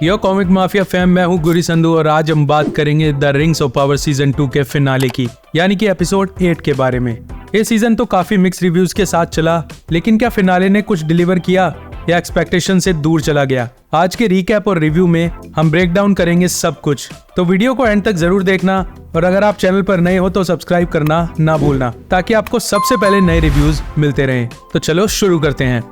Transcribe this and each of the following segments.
यो comic mafia fam, मैं हूँ गुरी संधू और आज हम बात करेंगे the Rings of Power season 2 के फिनाले की, यानी कि एपिसोड 8 के बारे में। ये सीजन तो काफी मिक्स रिव्यूज के साथ चला, लेकिन क्या फिनाले ने कुछ डिलीवर किया या एक्सपेक्टेशन से दूर चला गया? आज के रिकैप और रिव्यू में हम ब्रेक डाउन करेंगे सब कुछ, तो वीडियो को एंड तक जरूर देखना और अगर आप चैनल पर नए हो तो सब्सक्राइब करना ना भूलना, ताकि आपको सबसे पहले नए रिव्यूज मिलते रहें। तो चलो शुरू करते हैं।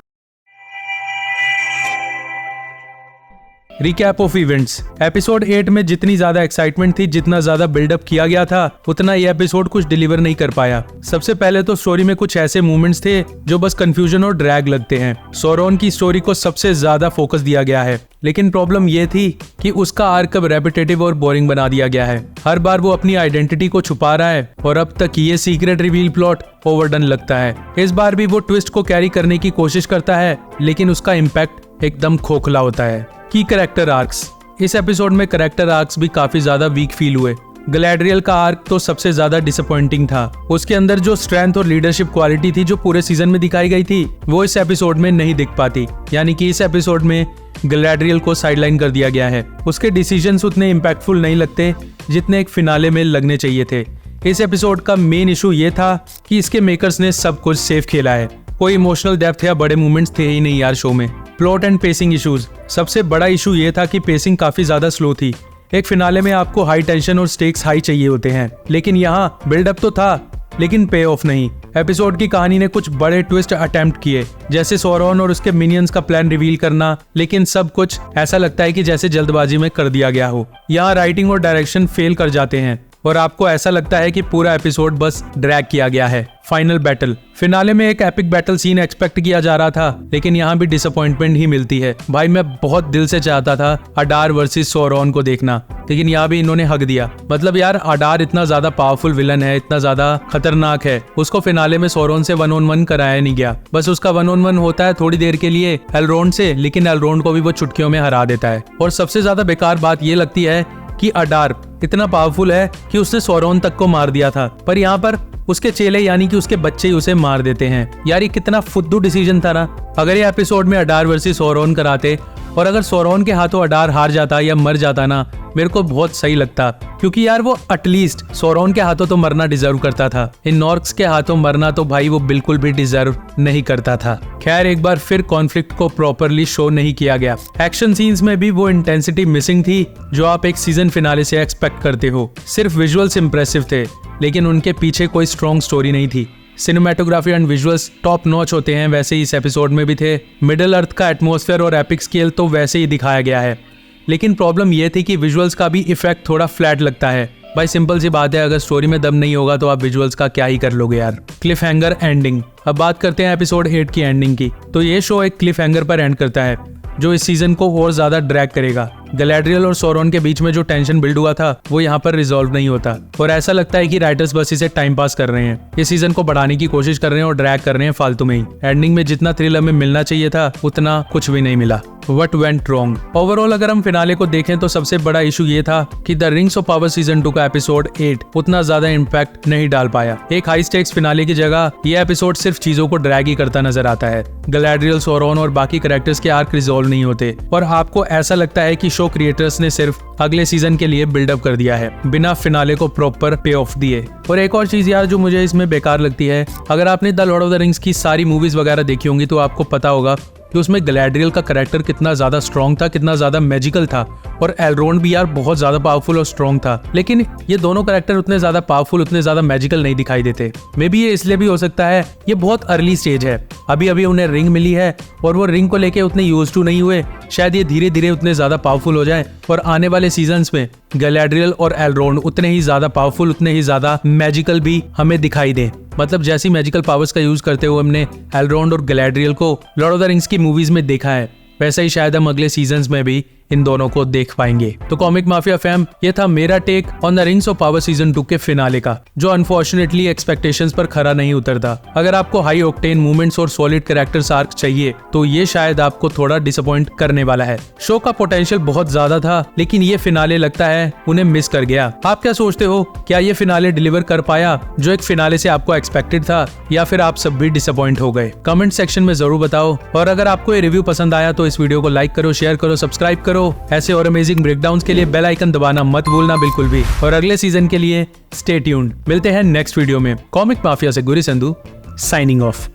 Recap of events. एपिसोड 8 में जितनी ज्यादा एक्साइटमेंट थी, जितना ज्यादा बिल्डअप किया गया था, उतना ये एपिसोड कुछ डिलीवर नहीं कर पाया। सबसे पहले तो स्टोरी में कुछ ऐसे मूवमेंट्स थे जो बस कंफ्यूजन और ड्रैग लगते हैं। सोरोन की स्टोरी को सबसे ज्यादा फोकस दिया गया है, लेकिन प्रॉब्लम ये थी कि उसका आर्क अब रेपिटेटिव और बोरिंग बना दिया गया है। हर बार वो अपनी आइडेंटिटी को छुपा रहा है और अब तक ये सीक्रेट रिवील प्लॉट ओवरडन लगता है। इस बार भी वो ट्विस्ट को कैरी करने की कोशिश करता है, लेकिन उसका इम्पैक्ट एकदम खोखला होता है। की कैरेक्टर आर्क्स। इस एपिसोड में कैरेक्टर आर्क्स भी काफी ज्यादा वीक फील हुए। गैलाड्रियल का आर्क तो सबसे ज्यादा डिसअपॉइंटिंग था। उसके अंदर जो स्ट्रेंथ और लीडरशिप क्वालिटी थी जो पूरे सीजन में दिखाई गई थी, वो इस एपिसोड में नहीं दिख पाती। यानी कि इस एपिसोड में गैलाड्रियल को साइडलाइन कर दिया गया है। उसके डिसीजंस उतने इम्पैक्टफुल नहीं लगते जितने एक फिनाले में लगने चाहिए थे। इस एपिसोड का मेन इशू ये था कि इसके मेकर्स ने सब कुछ सेफ खेला है। कोई इमोशनल डेप्थ या बड़े मूवमेंट्स थे ही नहीं यार शो में। Plot and pacing issues. सबसे बड़ा इशू ये था कि पेसिंग काफी ज्यादा स्लो थी। एक फिनाले में आपको हाई टेंशन और स्टेक्स हाई चाहिए होते हैं, लेकिन यहाँ बिल्डअप तो था लेकिन पे ऑफ नहीं। एपिसोड की कहानी ने कुछ बड़े ट्विस्ट अटेम्प्ट किए, जैसे सोरोन और उसके मिनियंस का प्लान रिवील करना, लेकिन सब कुछ ऐसा लगता है कि जैसे जल्दबाजी में कर दिया गया हो। यहाँ राइटिंग और डायरेक्शन फेल कर जाते हैं और आपको ऐसा लगता है कि पूरा एपिसोड बस ड्रैग किया गया है। Final battle. फिनाले में एक एपिक बैटल सीन एक्सपेक्ट किया जा रहा था, लेकिन यहाँ भी डिसअपॉइंटमेंट ही मिलती है। भाई मैं बहुत दिल से चाहता था अडार वर्सेस सोरोन को देखना, लेकिन यहाँ भी इन्होंने हक दिया। मतलब यार अडार इतना ज्यादा पावरफुल विलन है, इतना ज्यादा खतरनाक है, उसको फिनाले में सोरोन से 1-on-1 कराया नहीं गया। बस उसका 1-on-1 होता है थोड़ी देर के लिए एलरोंड से, लेकिन एलरोंड को भी वो चुटकियों में हरा देता है। और सबसे ज्यादा बेकार बात ये लगती है कि अडार इतना पावरफुल है कि उसने सोरोन तक को मार दिया था, पर यहाँ पर उसके चेले यानी कि उसके बच्चे ही उसे मार देते हैं। यार ये कितना फुद्दू डिसीजन था ना। अगर ये एपिसोड में अडार वर्सेस सोरोन कराते और अगर सोरोन के हाथों अडार हार जाता या मर जाता ना, मेरे को बहुत सही लगता, क्योंकि यार वो एटलीस्ट सोरोन के हाथों तो मरना डिजर्व करता था। इन नॉर्क्स के हाथों मरना तो भाई वो बिल्कुल भी डिजर्व नहीं करता था। खैर एक बार फिर कॉन्फ्लिक्ट को प्रॉपरली शो नहीं किया गया। एक्शन सीन्स में भी वो इंटेंसिटी मिसिंग थी जो आप एक सीजन फिनाले से एक्सपेक्ट करते हो। सिर्फ विजुअल्स इंप्रेसिव थे, लेकिन उनके पीछे कोई स्ट्रॉन्ग स्टोरी नहीं थी। Cinematography and visuals top notch होते हैं, वैसे ही इस एपिसोड में भी थे। मिडिल अर्थ का एटमॉस्फेयर और एपिक स्केल तो वैसे ही दिखाया गया है, लेकिन प्रॉब्लम ये थी कि विजुअल्स का भी इफेक्ट थोड़ा फ्लैट लगता है। भाई सिंपल सी बात है, अगर स्टोरी में दम नहीं होगा तो आप विजुअल्स का क्या ही कर लोगे यार। Cliff hanger ending. अब बात करते हैं एपिसोड 8 की एंडिंग की। तो ये शो एक क्लिफ हैंगर पर एंड करता है, जो इस सीजन को और ज्यादा ड्रैग करेगा। गैलाड्रियल और सोरोन के बीच में जो टेंशन बिल्ड हुआ था, वो यहाँ पर रिजॉल्व नहीं होता और ऐसा लगता है कि राइटर्स बस इसे टाइम पास कर रहे हैं। इस सीजन को बढ़ाने की कोशिश कर रहे हैं और ड्रैग कर रहे हैं फालतू में ही। एंडिंग में जितना थ्रिल हमें मिलना चाहिए था, उतना कुछ भी नहीं मिला। What went wrong? ओवरऑल अगर हम फिनाले को देखें तो सबसे बड़ा इशू ये था कि the Rings of Power season 2 का एपिसोड 8 उतना ज्यादा इम्पैक्ट नहीं डाल पाया। एक हाई स्टेक्स फिनाले की जगह ये एपिसोड सिर्फ चीजों को ड्रैग ही करता नजर आता है। गैलाड्रियल, सोरोन और बाकी कैरेक्टर्स के आर्क रिजॉल्व नहीं होते और आपको ऐसा लगता है कि शो क्रिएटर्स ने सिर्फ अगले सीजन के लिए बिल्डअप कर दिया है, बिना फिनाले को प्रॉपर पे ऑफ दिए। और एक और चीज यार जो मुझे इसमें बेकार लगती है, अगर आपने the Lord of the rings की सारी मूवीज वगैरह देखी होंगी तो आपको पता होगा कि उसमें गैलाड्रियल का कैरेक्टर कितना ज्यादा स्ट्रॉन्ग था, कितना ज्यादा मैजिकल था, और एलरोंड भी यार बहुत ज्यादा पावरफुल और स्ट्रॉन्ग था। लेकिन ये दोनों कैरेक्टर उतने ज्यादा पावरफुल, उतने ज्यादा मैजिकल नहीं दिखाई देते। मे बी ये इसलिए भी हो सकता है, ये बहुत अर्ली स्टेज है, अभी अभी उन्हें रिंग मिली है और वो रिंग को लेके उतने यूज टू नहीं हुए। शायद ये धीरे धीरे उतने ज्यादा पावरफुल हो जाए और आने वाले सीजन्स में गैलाड्रियल और एलरोंड उतने ही ज्यादा पावरफुल, उतने ही ज्यादा मैजिकल भी हमें दिखाई दे। मतलब जैसी मैजिकल पावर्स का यूज करते हुए हमने एलरोंड और गैलाड्रियल को लॉर्ड ऑफ द रिंग्स की मूवीज में देखा है, वैसा ही शायद हम अगले सीजन्स में भी इन दोनों को देख पाएंगे। तो कॉमिक माफिया फैम, ये था मेरा take on the Rings of Power season 2 के फिनाले का, जो अनफॉर्चुनेटली एक्सपेक्टेशंस पर खरा नहीं उतरता। अगर आपको हाई ऑक्टेन मूवमेंट्स और सॉलिड कैरेक्टर्स आर्क चाहिए तो ये शायद आपको थोड़ा डिसअपॉइंट करने वाला है। शो का पोटेंशियल बहुत ज्यादा था, लेकिन ये फिनाले लगता है उन्हें मिस कर गया। आप क्या सोचते हो, क्या ये फिनाले डिलीवर कर पाया जो एक फिनाले से आपको एक्सपेक्टेड था, या फिर आप सब भी डिसअपॉइंट हो गए? कमेंट सेक्शन में जरूर बताओ। और अगर आपको ये रिव्यू पसंद आया तो इस वीडियो को लाइक करो, शेयर करो, सब्सक्राइब करो करो। ऐसे और अमेजिंग ब्रेकडाउन्स के लिए बेल आइकन दबाना मत भूलना बिल्कुल भी। और अगले सीजन के लिए स्टे ट्यून्ड। मिलते हैं नेक्स्ट वीडियो में। कॉमिक माफिया से गुरी संधू साइनिंग ऑफ।